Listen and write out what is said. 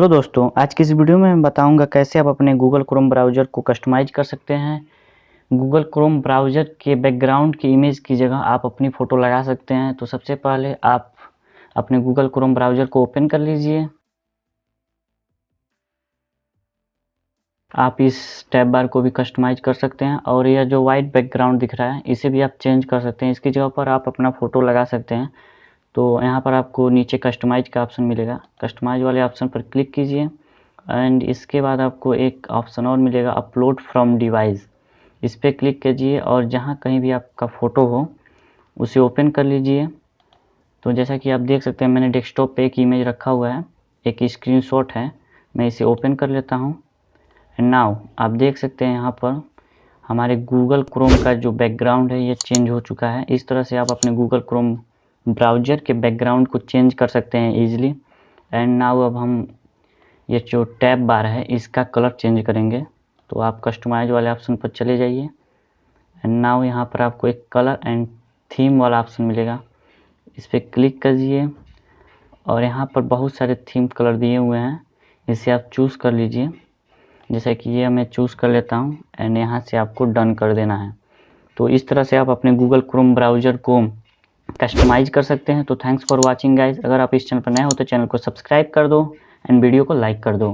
Hello दोस्तों, आज की इस वीडियो में मैं बताऊंगा कैसे आप अपने गूगल क्रोम ब्राउज़र को कस्टमाइज कर सकते हैं। गूगल क्रोम ब्राउज़र के बैकग्राउंड की इमेज की जगह आप अपनी फ़ोटो लगा सकते हैं। तो सबसे पहले आप अपने गूगल क्रोम ब्राउज़र को ओपन कर लीजिए। आप इस टैब बार को भी कस्टमाइज कर सकते हैं और यह जो वाइट बैकग्राउंड दिख रहा है इसे भी आप चेंज कर सकते हैं। इसकी जगह पर आप अपना फ़ोटो लगा सकते हैं। तो यहाँ पर आपको नीचे कस्टमाइज का ऑप्शन मिलेगा, कस्टमाइज वाले ऑप्शन पर क्लिक कीजिए एंड इसके बाद आपको एक ऑप्शन और मिलेगा, अपलोड फ्रॉम डिवाइस। इस पर क्लिक कीजिए और जहाँ कहीं भी आपका फ़ोटो हो उसे ओपन कर लीजिए। तो जैसा कि आप देख सकते हैं मैंने डेस्कटॉप पे एक इमेज रखा हुआ है, एक स्क्रीनशॉट है। मैं इसे ओपन कर लेता हूँ एंड नाउ आप देख सकते हैं यहाँ पर हमारे गूगल क्रोम का जो बैकग्राउंड है ये चेंज हो चुका है। इस तरह से आप अपने गूगल क्रोम ब्राउज़र के बैकग्राउंड को चेंज कर सकते हैं ईजिली। एंड नाउ अब हम ये जो टैब बार है इसका कलर चेंज करेंगे। तो आप कस्टमाइज वाले ऑप्शन पर चले जाइए एंड नाउ यहाँ पर आपको एक कलर एंड थीम वाला ऑप्शन मिलेगा, इस पर क्लिक कीजिए और यहाँ पर बहुत सारे थीम कलर दिए हुए हैं, इसे आप चूज़ कर लीजिए। जैसे कि ये मैं चूज़ कर लेता हूँ एंड यहाँ से आपको डन कर देना है। तो इस तरह से आप अपने गूगल क्रोम ब्राउज़र को कस्टमाइज कर सकते हैं। तो थैंक्स फॉर वाचिंग गाइस। अगर आप इस चैनल पर नए हो तो चैनल को सब्सक्राइब कर दो एंड वीडियो को लाइक कर दो।